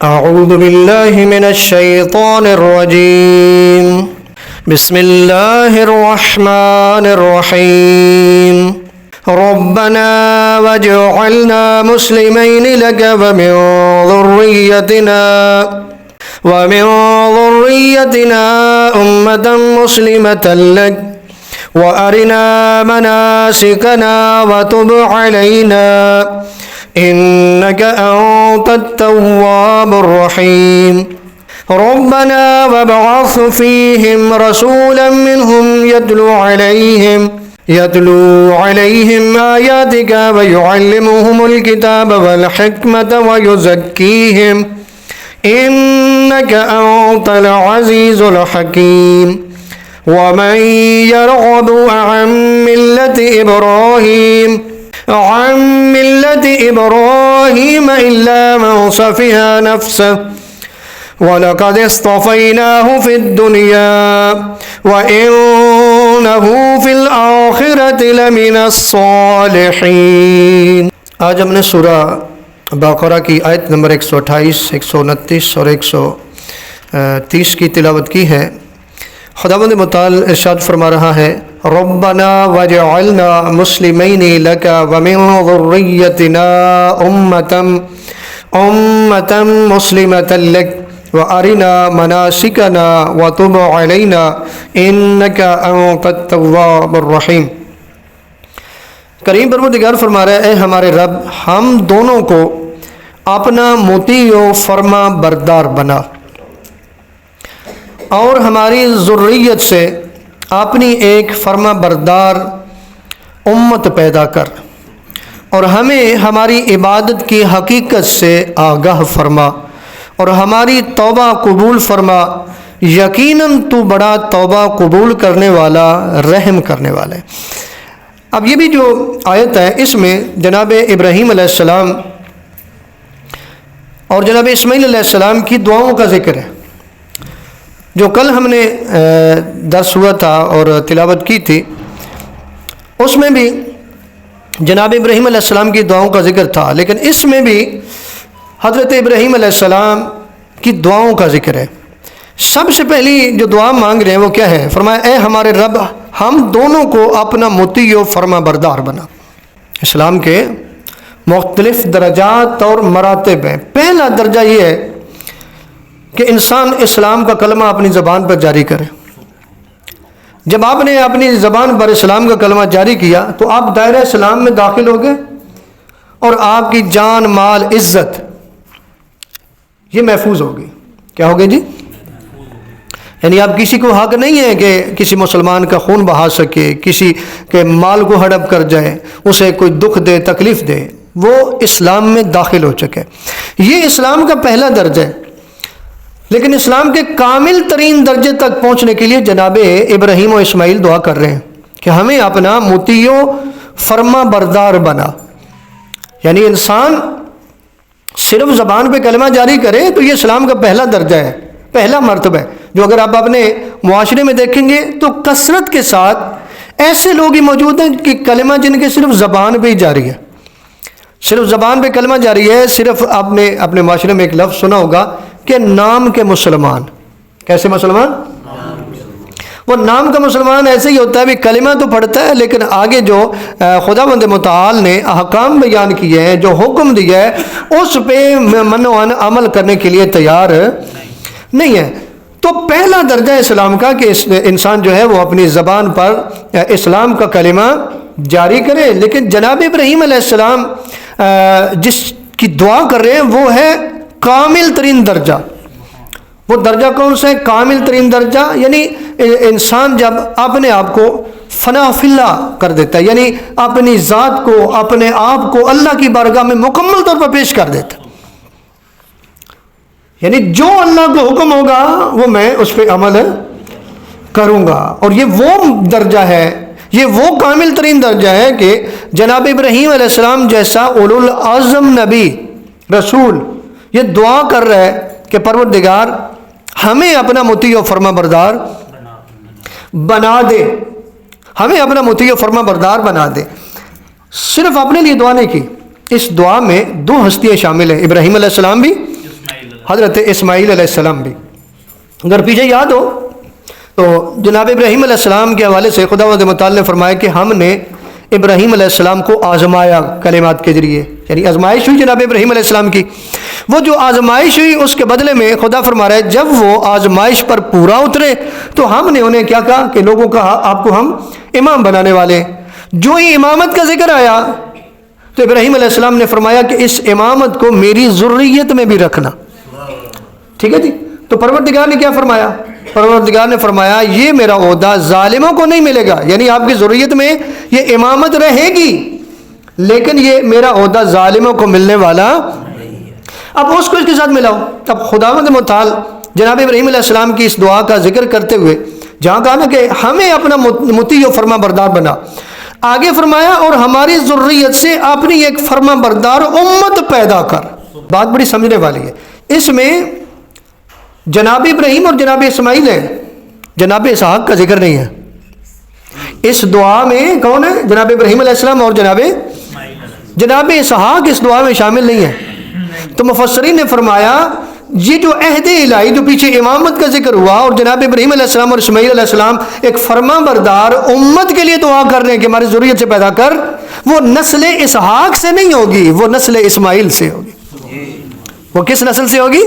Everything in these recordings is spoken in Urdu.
أعوذ بالله من الشيطان الرجيم. بسم الله الرحمن الرحيم. ربنا واجعلنا مسلمين لك ومن ذريتنا أمة مسلمة لك وأرنا مناسكنا وتب علينا إنك أنت التواب الرحيم. ربنا وابعث فيهم رسولا منهم يتلو عليهم آياتك ويعلمهم الكتاب والحكمة ويزكيهم إنك أنت العزيز الحكيم. ومن يرغب عن ملة إبراهيم إلا من صفح نفسه وَلَقَدِ اصْطَفَيْنَاهُ فِي الدُّنْيَا وَإِنَّهُ فِي الْآخِرَةِ لَمِنَ الصَّالِحِينَ۔ آج ہم نے سورہ بقرہ کی آیت نمبر 128، 129 اور 130 کی تلاوت کی ہے۔ خداوند متعال ارشاد فرما رہا ہے، ربنا واجعلنا مسلمین لک ومن ذریتنا امة مسلمة لک وَأَرِنَا مَنَاسِكَنَا وَتُبْ عَلَيْنَا إِنَّكَ أَنْتَ التَّوَّابُ الرَّحِيمُ۔ کریم پروردگار فرما رہا ہے، اے ہمارے رب، ہم دونوں کو اپنا مطیع و فرما بردار بنا اور ہماری ذریت سے اپنی ایک فرما بردار امت پیدا کر، اور ہمیں ہماری عبادت کی حقیقت سے آگاہ فرما اور ہماری توبہ قبول فرما، یقیناً تو بڑا توبہ قبول کرنے والا، رحم کرنے والا ہے۔ اب یہ بھی جو آیت ہے، اس میں جناب ابراہیم علیہ السلام اور جناب اسماعیل علیہ السلام کی دعاؤں کا ذکر ہے، جو کل ہم نے درس ہوا تھا اور تلاوت کی تھی۔ اس میں بھی جناب ابراہیم علیہ السلام کی دعاؤں کا ذکر تھا، لیکن اس میں بھی حضرت ابراہیم علیہ السلام کی دعاؤں کا ذکر ہے۔ سب سے پہلی جو دعا مانگ رہے ہیں وہ کیا ہے؟ فرمایا، اے ہمارے رب، ہم دونوں کو اپنا مطیع و فرما بردار بنا۔ اسلام کے مختلف درجات اور مراتب ہیں۔ پہلا درجہ یہ ہے کہ انسان اسلام کا کلمہ اپنی زبان پر جاری کرے۔ جب آپ نے اپنی زبان پر اسلام کا کلمہ جاری کیا تو آپ دائرہ اسلام میں داخل ہو گئے، اور آپ کی جان، مال، عزت یہ محفوظ ہوگی۔ کیا ہوگی جی؟ یعنی اب کسی کو حق نہیں ہے کہ کسی مسلمان کا خون بہا سکے، کسی کے مال کو ہڑپ کر جائے، اسے کوئی دکھ دے، تکلیف دے۔ وہ اسلام میں داخل ہو چکے۔ یہ اسلام کا پہلا درجہ ہے۔ لیکن اسلام کے کامل ترین درجے تک پہنچنے کے لیے جناب ابراہیم و اسماعیل دعا کر رہے ہیں کہ ہمیں اپنا مطیع و فرما بردار بنا۔ یعنی انسان صرف زبان پہ کلمہ جاری کرے تو یہ اسلام کا پہلا درجہ ہے، پہلا مرتبہ ہے، جو اگر آپ اپنے معاشرے میں دیکھیں گے تو کثرت کے ساتھ ایسے لوگ ہی موجود ہیں کہ کلمہ جن کے صرف زبان پہ ہی جاری ہے، صرف زبان پہ کلمہ جاری ہے۔ صرف آپ نے اپنے معاشرے میں ایک لفظ سنا ہوگا کہ نام کے مسلمان۔ کیسے مسلمان؟ وہ نام کا مسلمان ایسے ہی ہوتا ہے، بھی کلمہ تو پڑھتا ہے لیکن آگے جو خداوند متعال نے احکام بیان کیے ہیں، جو حکم دیا ہے، اس پہ من و عمل کرنے کے لیے تیار نہیں ہے۔ تو پہلا درجہ اسلام کا کہ انسان جو ہے وہ اپنی زبان پر اسلام کا کلمہ جاری کرے۔ لیکن جناب ابراہیم علیہ السلام جس کی دعا کر رہے ہیں وہ ہے کامل ترین درجہ۔ وہ درجہ کون سا ہے؟ کامل ترین درجہ، یعنی انسان جب اپنے آپ کو فنا فی اللہ کر دیتا ہے، یعنی اپنی ذات کو، اپنے آپ کو اللہ کی بارگاہ میں مکمل طور پر پیش کر دیتا ہے، یعنی جو اللہ کو حکم ہوگا وہ میں اس پہ عمل کروں گا۔ اور یہ وہ درجہ ہے، یہ وہ کامل ترین درجہ ہے کہ جناب ابراہیم علیہ السلام جیسا اولو العزم نبی، رسول یہ دعا کر رہا ہے کہ پروردگار ہمیں اپنا مطیع و فرما بردار بنا دے، ہمیں اپنا مطیع و فرما بردار بنا دے۔ صرف اپنے لیے دعا نہیں کی، اس دعا میں دو ہستیاں شامل ہیں، ابراہیم علیہ السلام بھی حضرت اسماعیل علیہ السلام بھی. اگر پیچھے یاد ہو تو جناب ابراہیم علیہ السلام کے حوالے سے خداوند متعال نے فرمایا کہ ہم نے ابراہیم علیہ السلام کو آزمایا کلمات کے ذریعے، یعنی آزمائش ہوئی جناب ابراہیم علیہ السلام کی. وہ جو آزمائش ہوئی اس کے بدلے میں خدا فرما رہا ہے جب وہ آزمائش پر پورا اترے تو ہم نے انہیں کیا کہا کہ لوگوں کا آپ کو ہم امام بنانے والے ہیں. جو ہی امامت کا ذکر آیا تو ابراہیم علیہ السلام نے فرمایا کہ اس امامت کو میری ذریت میں بھی رکھنا. ٹھیک ہے جی. تو پروردگار نے کیا فرمایا؟ پروردگار نے فرمایا یہ میرا عہدہ ظالموں کو نہیں ملے گا، یعنی آپ کی ذریت میں یہ امامت رہے گی لیکن یہ میرا عہدہ ظالموں کو ملنے والا. اب اس کو اس کے ساتھ ملاؤ. اب خداوند متعال جناب ابراہیم علیہ السلام کی اس دعا کا ذکر کرتے ہوئے جہاں کہا نا کہ ہمیں اپنا مطیع و فرما بردار بنا، آگے فرمایا اور ہماری ذریت سے اپنی ایک فرما بردار امت پیدا کر. بات بڑی سمجھنے والی ہے. اس میں جناب ابراہیم اور جناب اسماعیل ہے، جناب اسحاق کا ذکر نہیں ہے. اس دعا میں کون ہے؟ جناب ابراہیم علیہ السلام اور جناب اسحاق اس دعا میں شامل نہیں ہے. تو مفسرین نے فرمایا یہ جو عہد الہی جو پیچھے امامت کا ذکر ہوا اور جناب ابراہیم علیہ السلام اور اسماعیل علیہ السلام ایک فرما بردار امت کے لیے دعا کر رہے ہیں کہ ہماری ذریت سے پیدا کر، وہ نسل اسحاق سے نہیں ہوگی، وہ نسل اسماعیل سے ہوگی. وہ کس نسل سے ہوگی؟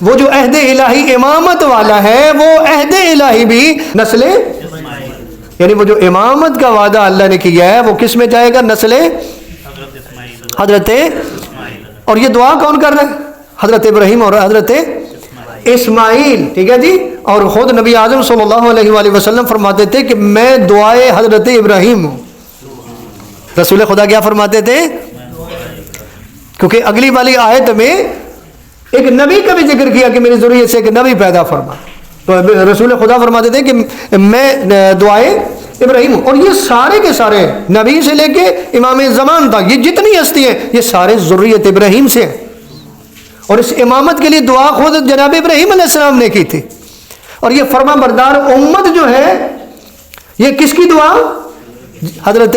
وہ جو عہد الہی امامت والا ہے وہ عہد الہی بھی نسل، یعنی وہ جو امامت کا وعدہ اللہ نے کیا ہے وہ کس میں جائے گا؟ نسل حضرت. اور یہ دعا کون کر رہا ہے؟ حضرت ابراہیم اور حضرت اسماعیل. ٹھیک ہے جی. اور خود نبی اعظم صلی اللہ علیہ وآلہ وسلم فرماتے تھے کہ میں دعائے حضرت ابراہیم ہوں. رسول خدا کیا فرماتے تھے؟ کیونکہ اگلی والی آیت میں ایک نبی کا بھی ذکر کیا کہ میری ذریت سے ایک نبی پیدا فرما، تو رسول خدا فرماتے تھے کہ میں دعائے ابراہیم ہوں. اور یہ سارے کے سارے نبی سے لے کے امام زمان تک یہ جتنی ہستی ہیں یہ سارے ذریت ابراہیم سے ہیں. اور اس امامت کے لیے دعا خود جناب ابراہیم علیہ السلام نے کی تھی. اور یہ فرما بردار امت جو ہے یہ کس کی دعا؟ حضرت.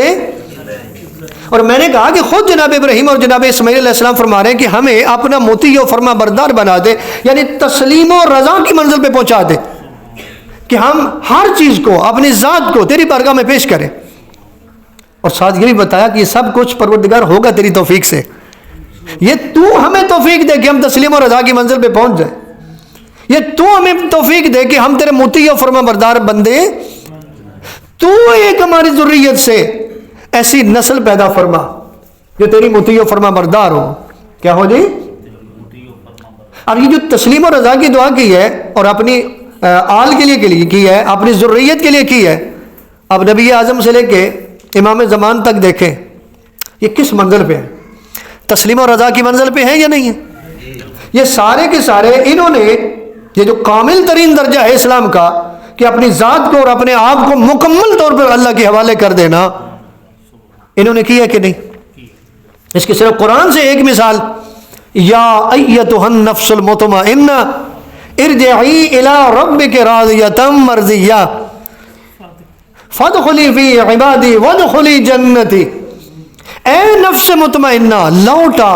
اور میں نے کہا کہ خود جناب ابراہیم اور جناب اسماعیل علیہ السلام فرما رہے ہیں کہ ہمیں اپنا مطیع و فرما بردار بنا دے، یعنی تسلیم و رضا کی منزل پہ پہنچا دے کہ ہم ہر چیز کو اپنی ذات کو تیری بارگاہ میں پیش کریں. اور ساتھ یہ بھی بتایا کہ یہ سب کچھ پروردگار ہوگا تیری توفیق سے. یہ تو ہمیں توفیق دے کہ ہم تسلیم و رضا کی منزل پہ پہنچ جائیں. یہ تو ہمیں توفیق دے کہ ہم تیرے مطیع و فرما بردار بندے. تو ایک ہماری ذریت سے ایسی نسل پیدا فرما جو تیری مطیع و فرما بردار ہو. کیا ہو جی؟ اور یہ جو تسلیم و رضا کی دعا کی ہے اور اپنی آل کے لیے کی ہے، اپنی ذریت کے لیے کی ہے. اب نبی اعظم سے لے کے امام زمان تک دیکھیں یہ کس منزل پہ ہے؟ تسلیم و رضا کی منزل پہ ہے یا نہیں ہے؟ یہ سارے کے سارے انہوں نے یہ جو کامل ترین درجہ ہے اسلام کا کہ اپنی ذات کو اور اپنے آپ کو مکمل طور پر اللہ کے حوالے کر دینا، انہوں نے کیا کہ نہیں؟ اس کی صرف قرآن سے ایک مثال، یا ایتھا النفس المطمئنہ ارجعی الی ربک راضیۃ مرضیہ فادخلی فی عبادی وادخلی جنتی. اے نفس مطمئنہ لوٹا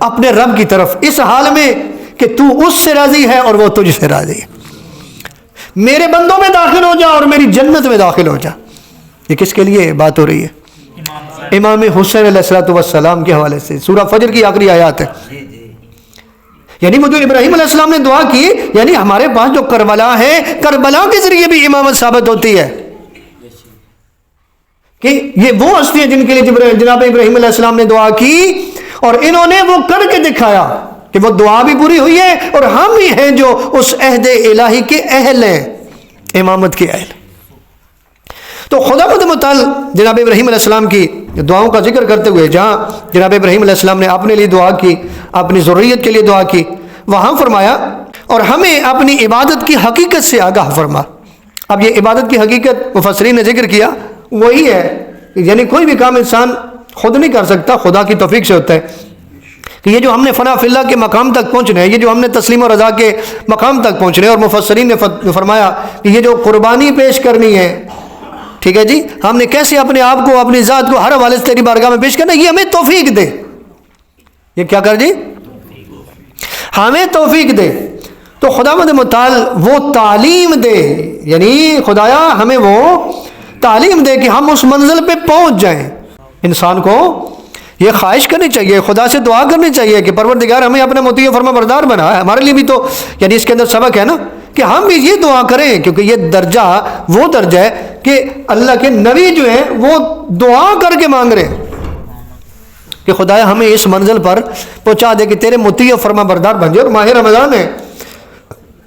اپنے رب کی طرف اس حال میں کہ تو اس سے راضی ہے اور وہ تجھ سے راضی ہے. میرے بندوں میں داخل ہو جا اور میری جنت میں داخل ہو جا. یہ کس کے لیے بات ہو رہی ہے؟ امام حسین علیہ السلام کے حوالے سے سورہ فجر کی آخری آیات ہے. یعنی وہ جو ابراہیم علیہ السلام نے دعا کی، یعنی ہمارے پاس جو کربلا ہے، کربلا کے ذریعے بھی امامت ثابت ہوتی ہے کہ یہ وہ ہستی ہیں جن کے لیے جناب ابراہیم علیہ السلام نے دعا کی اور انہوں نے وہ کر کے دکھایا کہ وہ دعا بھی پوری ہوئی ہے اور ہم ہی ہیں جو اس عہد الہی کے اہل ہیں، امامت کے اہل. تو خدا متعال جناب ابراہیم علیہ السلام کی دعاؤں کا ذکر کرتے ہوئے جہاں جناب ابراہیم علیہ السلام نے اپنے لیے دعا کی، اپنی ذریت کے لیے دعا کی، وہاں فرمایا اور ہمیں اپنی عبادت کی حقیقت سے آگاہ فرما. اب یہ عبادت کی حقیقت مفسرین نے ذکر کیا وہی ہے، یعنی کوئی بھی کام انسان خود نہیں کر سکتا، خدا کی توفیق سے ہوتا ہے. کہ یہ جو ہم نے فنا فی اللہ کے مقام تک پہنچنا ہے، یہ جو ہم نے تسلیم و رضا کے مقام تک پہنچنا ہے، اور مفسرین نے فرمایا کہ یہ جو قربانی پیش کرنی ہے، ٹھیک ہے جی، ہم نے کیسے اپنے آپ کو اپنی ذات کو ہر حوالے سے تیری بارگاہ میں پیش کرنا ہے، یہ ہمیں توفیق دے. یہ کیا کر جی؟ ہمیں توفیق دے. تو خداوند متعال وہ تعلیم دے، یعنی خدایا ہمیں وہ تعلیم دے کہ ہم اس منزل پہ پہنچ جائیں. انسان کو یہ خواہش کرنی چاہیے، خدا سے دعا کرنی چاہیے کہ پروردگار ہمیں اپنا مطیع فرما بردار بنا. ہمارے لیے بھی تو یعنی اس کے اندر سبق ہے نا کہ ہم بھی یہ دعا کریں، کیونکہ یہ درجہ وہ درجہ ہے کہ اللہ کے نبی جو ہیں وہ دعا کر کے مانگ رہے ہیں کہ خدایا ہمیں اس منزل پر پہنچا دے کہ تیرے مطیع فرما بردار بن جائے. اور ماہ رمضان ہے،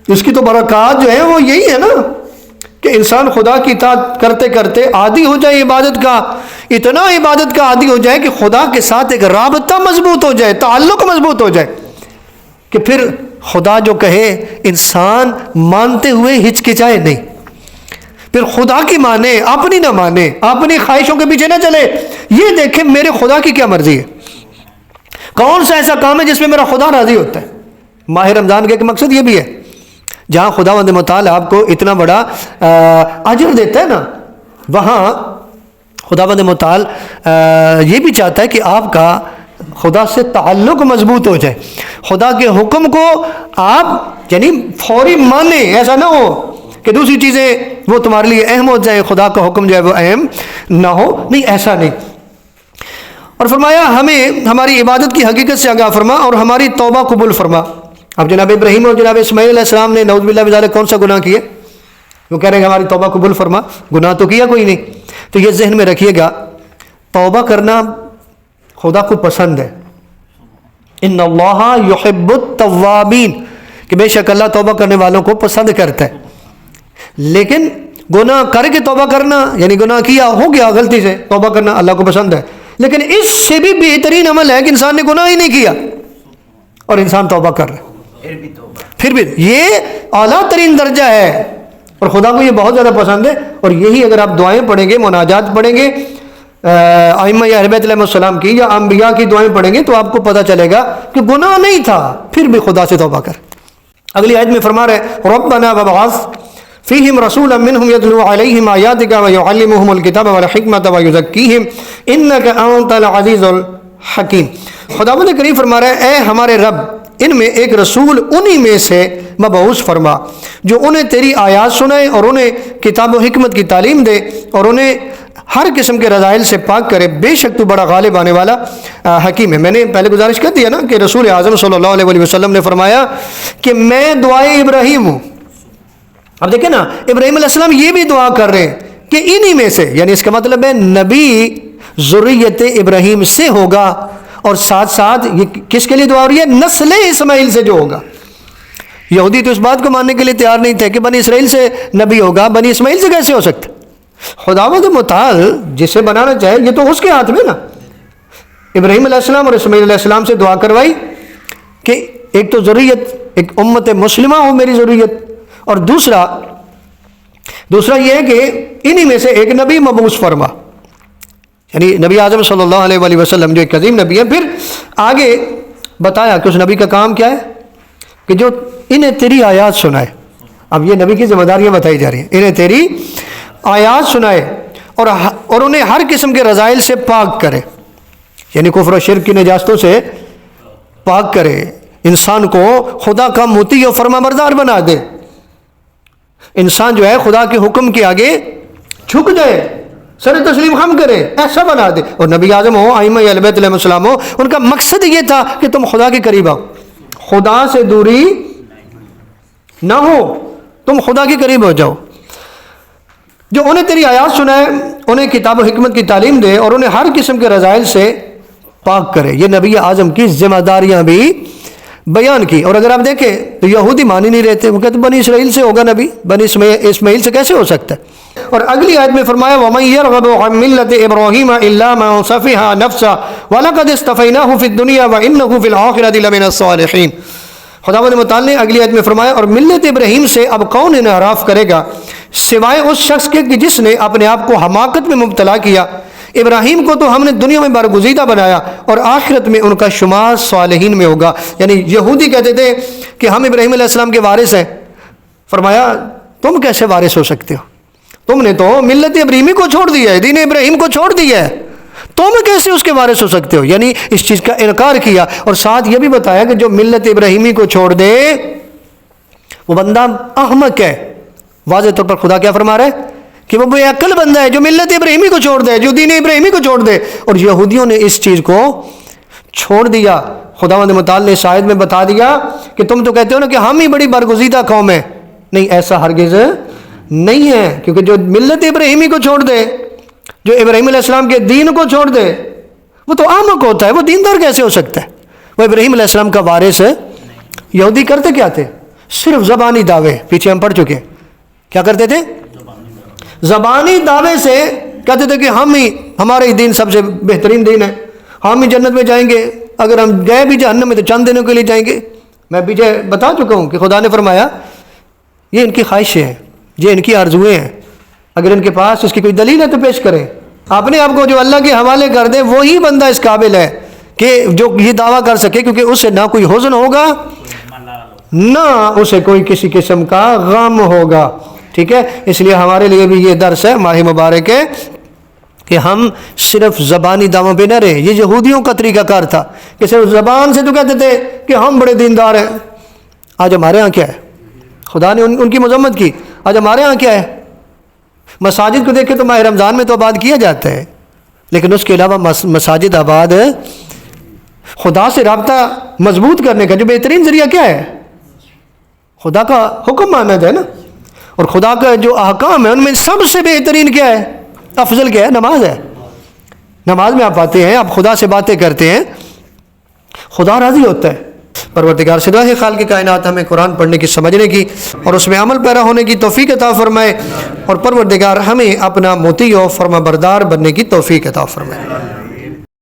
اس کی تو برکات جو ہے وہ یہی ہے نا کہ انسان خدا کی اطاعت کرتے کرتے عادی ہو جائے عبادت کا، اتنا عبادت کا عادی ہو جائے کہ خدا کے ساتھ ایک رابطہ مضبوط ہو جائے، تعلق مضبوط ہو جائے کہ پھر خدا جو کہے انسان مانتے ہوئے ہچکچائے نہیں، پھر خدا کی مانے، اپنی نہ مانے، اپنی خواہشوں کے پیچھے نہ چلے، یہ دیکھیں میرے خدا کی کیا مرضی ہے، کون سا ایسا کام ہے جس میں میرا خدا راضی ہوتا ہے. ماہ رمضان کا ایک مقصد یہ بھی ہے، جہاں خداوند متعال آپ کو اتنا بڑا اجر دیتا ہے نا، وہاں خداوند متعال یہ بھی چاہتا ہے کہ آپ کا خدا سے تعلق مضبوط ہو جائے، خدا کے حکم کو آپ یعنی فوری مانیں، ایسا نہ ہو کہ دوسری چیزیں وہ تمہارے لیے اہم ہو جائے، خدا کا حکم جو ہے وہ اہم نہ ہو. نہیں، ایسا نہیں. اور فرمایا ہمیں ہماری عبادت کی حقیقت سے آگاہ فرما اور ہماری توبہ قبول فرما. اب جناب ابراہیم اور جناب اسماعیل علیہ السلام نے نعوذ باللہ من ذالک کون سا گناہ کیا؟ وہ کہہ رہے ہیں ہماری توبہ قبول فرما، گناہ تو کیا کوئی نہیں. تو یہ ذہن میں رکھیے گا، توبہ کرنا خدا کو پسند ہے. ان اللہ یحب التوابین، کہ بے شک اللہ توبہ کرنے والوں کو پسند کرتا ہے. لیکن گناہ کر کے توبہ کرنا، یعنی گناہ کیا، ہو گیا غلطی سے، توبہ کرنا اللہ کو پسند ہے. لیکن اس سے بھی بہترین عمل ہے کہ انسان نے گناہ ہی نہیں کیا اور انسان توبہ کر رہا ہے، پھر بھی یہ اعلیٰ ترین درجہ ہے اور خدا کو یہ بہت زیادہ پسند ہے. اور یہی اگر آپ دعائیں پڑھیں گے، مناجات پڑھیں گے ائمہ یا اہل بیت علیہ السلام کی یا انبیاء کی دعائیں پڑھیں گے، تو آپ کو پتہ چلے گا کہ گناہ نہیں تھا پھر بھی خدا سے توبہ کر. اگلی آیت میں فرما رہے ربنا وابعث فیہم رسولا منہم یتلو علیہم آیاتک ویعلمہم الکتاب والحکمۃ ویزکیہم انک انت العزیز الحکیم. خداوند کریم فرما رہے ہیں اے ہمارے رب، ان میں ایک رسول انہی میں سے مبعوث فرما جو انہیں تیری آیات سنائے اور انہیں کتاب و حکمت کی تعلیم دے اور انہیں ہر قسم کے رذائل سے پاک کرے. بے شک تو بڑا غالب آنے والا حکیم ہے. میں نے پہلے گزارش کر دیا نا کہ رسول اعظم صلی اللہ علیہ وسلم نے فرمایا کہ میں دعائے ابراہیم ہوں. اب دیکھیں نا، ابراہیم علیہ السلام یہ بھی دعا کر رہے ہیں کہ انہی میں سے، یعنی اس کا مطلب ہے نبی ذریت ابراہیم سے ہوگا، اور ساتھ ساتھ یہ کس کے لیے دعا ہو رہی ہے؟ نسل اسماعیل سے جو ہوگا. یہودی تو اس بات کو ماننے کے لیے تیار نہیں تھے کہ بنی اسرائیل سے نبی ہوگا، بنی اسماعیل سے کیسے ہو سکتا؟ خداوند متعال جسے بنانا چاہے یہ تو اس کے ہاتھ میں نا. ابراہیم علیہ السلام اور اسماعیل علیہ السلام سے دعا کروائی کہ ایک تو ذریت، ایک امت مسلمہ ہو میری ذریت، اور دوسرا یہ ہے کہ انہی میں سے ایک نبی مبعوث فرما، یعنی نبی اعظم صلی اللہ علیہ وآلہ وسلم جو ایک عظیم نبی ہے. پھر آگے بتایا کہ اس نبی کا کام کیا ہے کہ جو انہیں تیری آیات سنائے. اب یہ نبی کی ذمہ داریاں بتائی جا رہی ہیں، انہیں تیری آیات سنائے اور انہیں ہر قسم کے رذائل سے پاک کرے، یعنی کفر و شرک کی نجاستوں سے پاک کرے، انسان کو خدا کا مطیع و فرما بردار بنا دے. انسان جو ہے خدا کے حکم کے آگے جھک جائے، سر تسلیم خم کرے، ایسا بنا دے. اور نبی اعظم ہو، ائمہ اہل بیت علیہ السلام ہو، ان کا مقصد یہ تھا کہ تم خدا کے قریب آؤ، خدا سے دوری نہ ہو، تم خدا کے قریب ہو جاؤ. جو انہیں تیری آیات سنائے، انہیں کتاب و حکمت کی تعلیم دے اور انہیں ہر قسم کے رذائل سے پاک کرے. یہ نبی اعظم کی ذمہ داریاں بھی بیان کی. اور اگر آپ دیکھیں تو یہودی مان ہی نہیں رہتے، وہ کہتے بنی اسرائیل سے ہوگا نبی، بنی اسماعیل سے کیسے ہو سکتا ہے. اور اگلی آیت میں فرمایا وَمَن يَرْغَبُ عَن مِّلَّةِ إِبْرَاهِيمَ إِلَّا مَن سَفِهَ نَفْسَهُ وَلَقَدِ اصْطَفَيْنَاهُ فِي الدُّنْيَا وَإِنَّهُ فِي الْآخِرَةِ لَمِنَ الصَّالِحِينَ. خداوند متعال نے اگلی آیت میں فرمایا اور ملت ابراہیم سے اب کون انحراف کرے گا سوائے اس شخص کے جس نے اپنے آپ کو حماقت میں مبتلا کیا. ابراہیم کو تو ہم نے دنیا میں برگزیدہ بنایا اور آخرت میں ان کا شمار صالحین میں ہوگا. یعنی یہودی کہتے تھے کہ ہم ابراہیم علیہ السلام کے وارث ہیں. فرمایا تم کیسے وارث ہو سکتے ہو؟ تم نے تو ملت ابراہیمی کو چھوڑ دیا ہے، دین ابراہیم کو چھوڑ دیا ہے. تم کیسے اس کے وارث ہو سکتے ہو؟ یعنی اس چیز کا انکار کیا، اور ساتھ یہ بھی بتایا کہ جو ملت ابراہیمی کو چھوڑ دے وہ بندہ احمق ہے۔ واضح طور پر خدا کیا فرما رہا ہے کہ وہ بے عقل بندہ ہے جو ملت ابراہیمی کو چھوڑ دے، جو دین ابراہیمی کو چھوڑ دے۔ اور یہودیوں نے اس چیز کو چھوڑ دیا۔ خداوند متعال نے اس آیت میں بتا دیا کہ تم تو کہتے ہو نا کہ ہم ہی بڑی برگزیدہ قوم ہے، نہیں، ایسا ہرگز نہیں ہے، کیونکہ جو ملت ابراہیمی کو چھوڑ دے، جو ابراہیم علیہ السلام کے دین کو چھوڑ دے، وہ تو احمق ہوتا ہے، وہ دیندار کیسے ہو سکتا ہے؟ وہ ابراہیم علیہ السلام کا وارث ہے۔ یہودی کرتے کیا تھے؟ صرف زبانی دعوے، پیچھے ہم پڑھ چکے، کیا کرتے تھے؟ زبانی دعوے سے کہتے تھے کہ ہم ہی، ہمارا ہی دین سب سے بہترین دین ہے، ہم ہی جنت میں جائیں گے، اگر ہم گئے بھی جہنم میں تو چند دنوں کے لیے جائیں گے۔ میں پیچھے بتا چکا ہوں کہ خدا نے فرمایا یہ ان کی خواہشیں ہیں، یہ ان کی آرزویں ہیں، اگر ان کے پاس اس کی کوئی دلیل ہے تو پیش کریں۔ اپنے آپ کو جو اللہ کے حوالے کر دیں وہی بندہ اس قابل ہے کہ جو یہ دعویٰ کر سکے، کیونکہ اس سے نہ کوئی حزن ہوگا نہ اسے کوئی کسی قسم کا غم ہوگا۔ ٹھیک ہے، اس لیے ہمارے لیے بھی یہ درس ہے ماہ مبارک ہے کہ ہم صرف زبانی دعووں پہ نہ رہیں۔ یہ یہودیوں کا طریقہ کار تھا کہ صرف زبان سے تو کہتے تھے کہ ہم بڑے دیندار ہیں۔ آج ہمارے ہاں کیا ہے؟ خدا نے ان کی مذمت کی۔ آج ہمارے ہاں کیا ہے؟ مساجد کو دیکھیں تو ماہ رمضان میں تو آباد کیا جاتا ہے، لیکن اس کے علاوہ مساجد آباد خدا سے رابطہ مضبوط کرنے کا جو بہترین ذریعہ کیا ہے؟ خدا کا حکم ماننا ہے نا، اور خدا کا جو احکام ہے ان میں سب سے بہترین کیا ہے؟ افضل کیا ہے؟ نماز ہے۔ نماز میں آپ آتے ہیں، آپ خدا سے باتیں کرتے ہیں، خدا راضی ہوتا ہے۔ پروردگار سے دعا ہے خالق کائنات ہمیں قرآن پڑھنے کی، سمجھنے کی اور اس میں عمل پیرا ہونے کی توفیق عطا فرمائے، اور پروردگار ہمیں اپنا مطیع و فرما بردار بننے کی توفیق عطا فرمائے۔